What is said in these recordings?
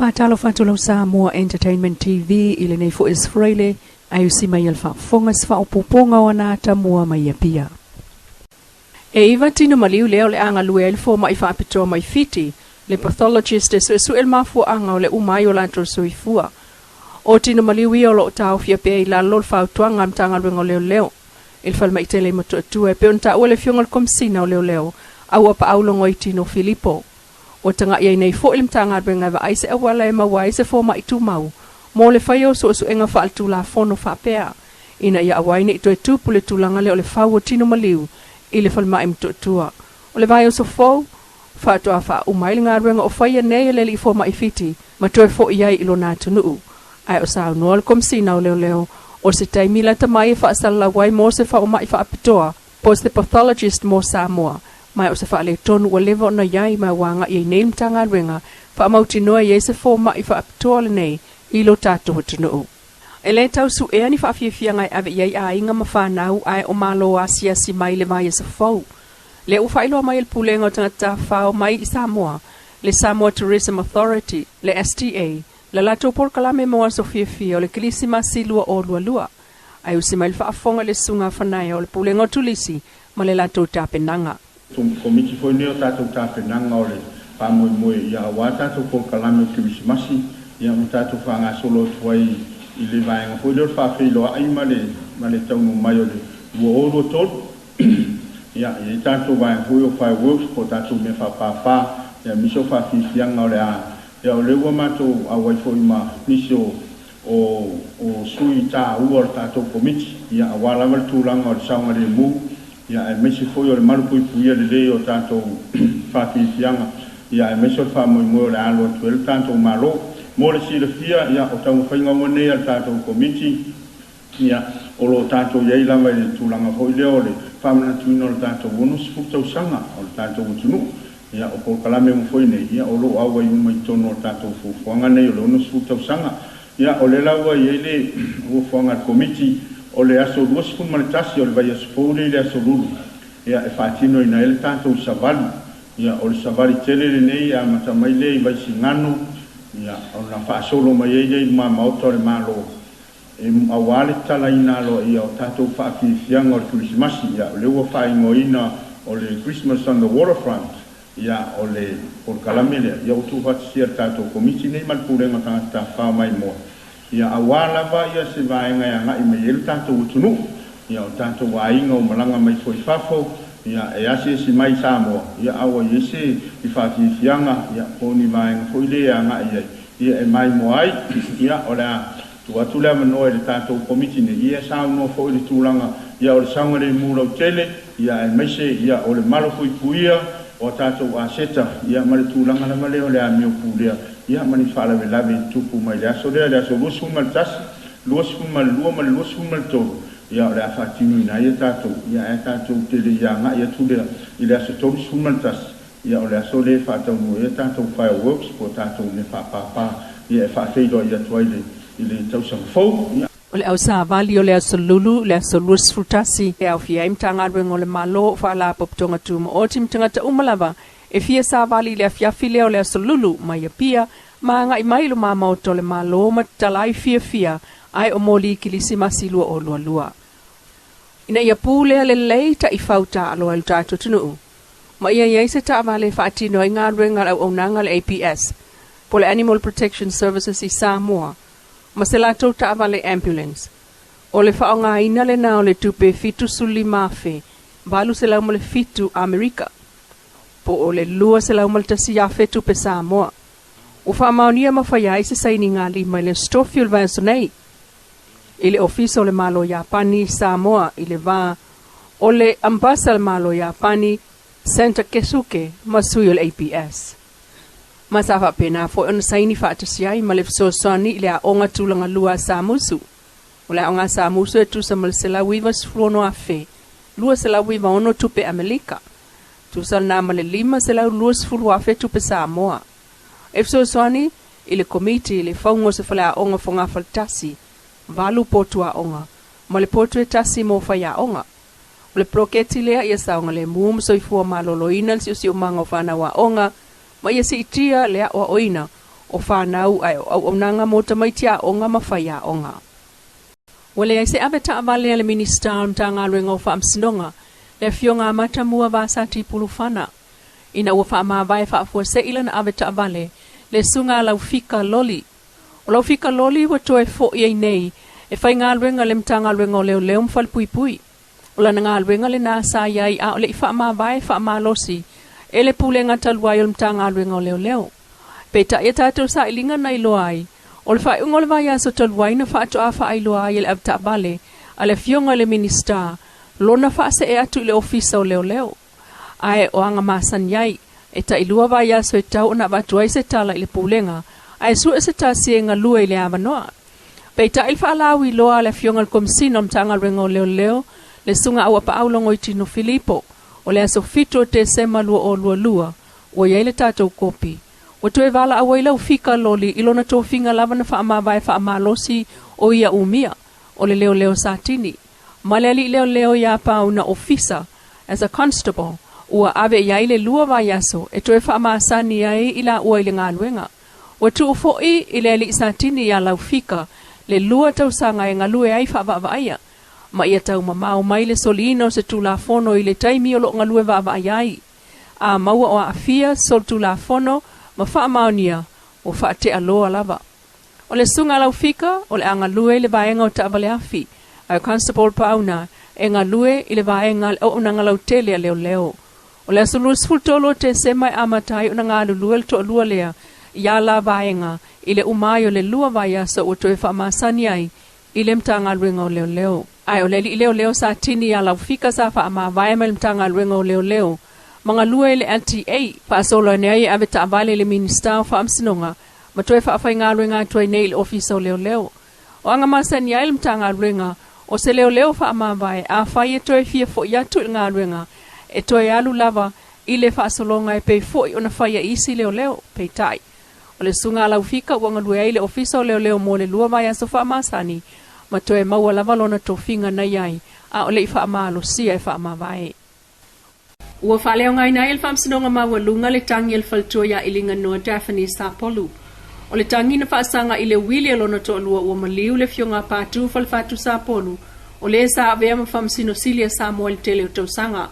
Fatalo fatalo Samoa Entertainment TV ile nei fo Israeli ai usima ia fa fonga sfa upuponga wana tamua mai pia. E iva tino maliu leo le anga lue il fo mai fa apito mai fiti le pathologist su el mafu anga le umai o lanto soifua. O tino maliu ia lo tau fia pe la lol fa tuanga mtanga lue leo. Il fal mai tele mo tu e pe onta o le fiongol komsina o leo au apa aulo ngoi tino Filippo. O tanga ia nei fo ilim tanga benga va aise e wala e mawai se fo mai tu mau. Mo le faio so enga fa altu la fono fa pea. Ina ia awai nei to tu pule tu langa le o le fau o tino maliu. Ile fal mai mtu tua. O le vai o so fo fa to fa umai nga benga o faia nei le li fo mai fiti. Ma to fo ia ilo na tunu. Ai o sa no kom sina o leo. O se tai mila tamai fa sala wai mo se fa mai fa apitoa. Post the pathologist mo Samoa. Mai o se fa le tonu o levo na yai mai wanga i nei mtanga renga fa mauti noa ye se fo mai fa apitoa le nei ilo tato tunu. E le tau su e ani fa fia ngai ave yai a inga mawhanau ai o malo asia si mai le mai se fo. Le u failo mai el pulenga o tangata fao mai i Samoa, le Samoa Tourism Authority, le STA, le lato por kalame moa so fia o le kilisima silua o lua. Ai usi mai fa afonga le sunga fanai o le pulenga o tulisi ma le lato tapenanga. Komiti foi neo tatou tapenanga o le pamoemoe ia aua tatou polokalame o kirisimasi ia mo tatou faagasolo atu ai i le vaega foi leo le faafeiloaʻi ma le taunu mai o le lua olu o tolu ia i tatou vaega foi o fireworks po tatou mea faapāpā ia misi o faafiafiaga o le a ia o le ua matou auai foi ma nisi o sui tāua o le tatou komiti ia auā lava le tulaga o le saoga lemu ia e mesi foi o le malu puipuia le o tatou faafiafiaga ia e mesi o le faamoemoe o le alo atu e le tatou malo mo le silafia ia o taugafaiga ua nei a le tatou komiti ia o lo tatou iai lava i le tulaga foi lea o le faamanatuina o le tatou ono sefutausaga o le tatou atunuu ia o polokalame mo foi nei ia o loo aua i uma i tono o le tatou fuafuaga nei o le ono sefutausaga ia o le laua iai le uafuaga le komiti o le aso lua sefulu ma le tasi o le vai aso fou lei le aso lulu ia e faatino ina e le tatou savali ia o le savali tele lenei a matamai lea i vaisigano ia ona faasolo mai ai lei mamaota o le malo e auā le talaina aloa ia o tatou faafiafiaga o le kirisimasi ia o le ua faaigoina o le Christmas on the waterfront ia o le polokalame lea ia ua tufaatasia le tatou komiti nei ma le pulega o tagata tafao mai moa ia auā lava ia se vaega e agaʻi mai e le tatou atunuu ia o tatou aiga o malaga mai foi fafo ia e ase esi mai Samoa ia aua i ese i faafiafiaga ia poni vaega foi lē e agaʻi ai ia e mai moa ai ia o le a tuatu le amanoa i le tatou komiti nei ia saunoa foʻi le tulaga ia o le sauga lemu lautele ia e maise ia o le malo puipuia o tatou aseta ia ma le tulaga lava lea o le a miupu lea ia mani faalavelave i tupu mai le aso lea le aso lua sefulu ma le tasi lua sefulu ma le lua ma le lua sefulu ma le tolu ia o le a faatino ina ai e tatou ia e tatou tele ia agaʻi atu lea i le aso tolu sefulu ma le tasi ia o le aso lē faataunua ia tatou fireworks po tatou me faapāpā ia e faafeiloa i atu ai i le tausaga fou ia o le au savali o le aso lulu le aso lua sefulu tasi e au fia im tagaluega o le malo faalapopotoga tuma o tim tagata uma lava e fia savali le afiafi lea o le aso lulu mai pia ma agaʻi mai lo mamaota o le malo ma talai fia ai o moli kilisimasi lua o lualua ina ia pū lea lelei taʻifau taaloa i le tatou tunuu ma ia iai se taavale faatino ai galuega le auaunaga le APS po le Animal Protection Services i Samoa ma se latou taavale ambulance o le faaogāina lenā o le tupe fitu suli mafe valu se lau ma le fitu Amerika po o le lua se lau ma le tasi afe tupe Samoa o faamaonia ma faiai se sainiga lima i le Stofield vaeso nei i le ofisa o le malo Iapani Samoa i le vā o le ambasa le malo Iapani Santa Kesuke ma sui o le APS ma sa faapena foi ona saini faatasi ai ma le fesoasoani i le aʻoga tulaga lua samusu o le aʻoga samusu e tusa ma le selauiva sefuluono afe lua selauiva ono tupe Amelika tusa na ma le lima selau lua sefulu afe tupe Samoa e fesoasoani i le komiti i le fauga o se faleaʻoga fogafa le tasi valu potu aʻoga ma le potu e tasi mo fai aʻoga o le proketi lea ia saoga lemu ma soifua malōlōina le siʻosiʻomaga o fanau aʻoga ma ia siʻitia le aʻoaʻoina o whanau ai au nanga mo tamaitia o ngā mawhaia o ngā. Wale ai se aveta avale le minister mtanga luenga o whaamsinonga, le fionga mata mua vasa tipulu whana. Ina ua whaamawai whaafua se ila na aveta avale, le sunga lau fika loli. O lau fika loli wa toe fo iei nei, e whai ngā luenga le mtanga luenga o leo leo mwhal pui pui. O la ngā luenga le nasa iai a o le i whaamawai whaamalosi, e le pulenga taluai o mtanga luenga o leo leo. Peta ia tātou sa ilinga na iloai, o le whai ungo le vai aso taluai na whaato a wha iloai le avta avale, a le fionga le minister, lona wha se e atu le ofisa o leo leo. Ai o anga masan iai, e ta ilua vai aso e tau na watuai se tala i le pulenga, ai su e se ta sienga lua i le avanoa. Peta il whaalawi loa le fionga le komsino mtanga luenga o leo leo, le sunga awa pa aulongo i tino Filipo, o le aso fito te sema lua o lua lua, o iei le tātou kopi. O toe wala awa ilau fika loli, ilona tō finga lava na whaamawai whaamalosi o ia umia, o le leo leo satini. Maleli leo leo ia pau na ofisa, as a constable, ua ave iai le lua vai aso, e toe whaamasani ai ila ua ili ngā luenga. O tu ufoi ile li satini ia lau fika, le lua tau sanga e ngā lue ai whaavavaia. Ma ia tau mamau mai le solino se tulafono i le taimi o lo ngā lue vaavaiai. A maua o afia sol tulafono, ma whaamaunia o whaate aloa lava. O le sunga lau fika, o le anga lue le vaenga o taavale afi, ai constable pauna, e ngā lue i le vaenga o nanga lau telea leo leo. O le asulus fultolo te semai amatai o nanga lulue le to lua lea, ia la vaenga, i le umai o le lua vaia so o toe whaamasani ai, i le mtanga luenga o leo leo. Ai o le li leo leo sa tini ia lau fika sa whaamawai me le mtanga luenga o leo leo. Mga lue le LTA, whaasolo ne ai ave taavale le minister o whaamsinonga, ma toe whaafai ngā luenga toi nei le ofisa o leo leo. O anga masani ai le mtanga luenga, o se leo leo whaamawai, a whai e toe fia fo iatu i ngā luenga, e toe alu lava, i le whaasolonga e pei fo i ona whai a isi leo leo, pei tai. O le sunga lau fika uanga lue ai le ofisa o leo leo mo le lua vai aso whaamasani, ma toe maua lava lona tō finga nei ai, a o le i whaamalo sia e whaamawai. Ua whaleo ngai nai el whamsinonga maua lunga le tangi el faltoia ilinga noa Daphne Sapolu. O le tangi na whaasanga i le wili alona to lua ua maliu le fionga pātu falfatu Sapolu, o le sa avea ma whamsino silia Samoa le tele o tausanga.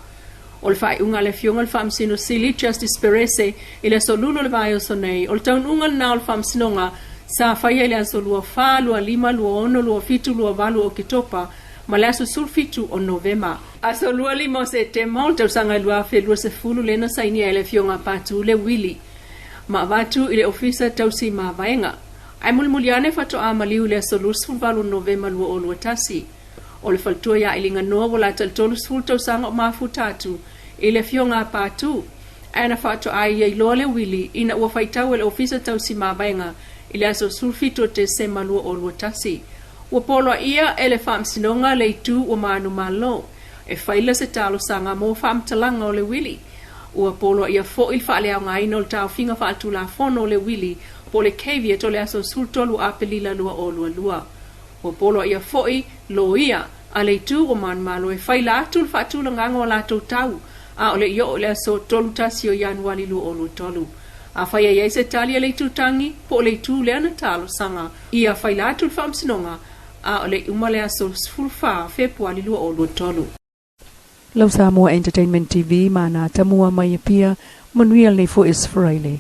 O le whai unga le fionga le whamsino sili Justice Perese i le solulo le vai o sonei, o le taun unga le nao le whamsinonga sa whaia le aso lua wha, lua lima, lua ono, lua fitu, lua valu o kitopa, ma le aso sulfitu o Novema. Aso lua lima o se te maul tau sanga lua fe lua se fulu lena sainia ele fionga patu le Vili. Ma vatu ile ofisa tau si ma vaenga. Ai mulimuliane fato a maliu le aso lua sul valu Novema lua o lua tasi. O le faltua ya ilinga noa wala tal tolu sul tau sanga o mafu tatu ile fionga patu. Aina fato a ia iloa le Vili ina ua faitau ele ofisa tau si ma vaenga ile aso sulfito te sema lua o lua tasi. Ua polo ia ele whamsinonga le tu o manu malo. E whaila se talo sanga mo whamtalanga o le Vili. Ua polo ia fo il whaale au ngai no le tau finga whaatu la fono o le Vili. Po le kevia to le aso sultolu a pelila lua o lua lua. Ua polo ia fo i lo ia a le tu o manu malo. E whaila atu le whaatu la ngango la tau. A o le io o le aso tolu tasi o januari lua o lua tolu. A whaia ia se talia le tu tangi. Po le tu le ana talo sanga. Ia whaila atu le whamsinonga. A o le umale aso fulfa februari lua o lua tolu. Lau Samoa Entertainment TV mana tamua mai pia manuia le fo is Friday.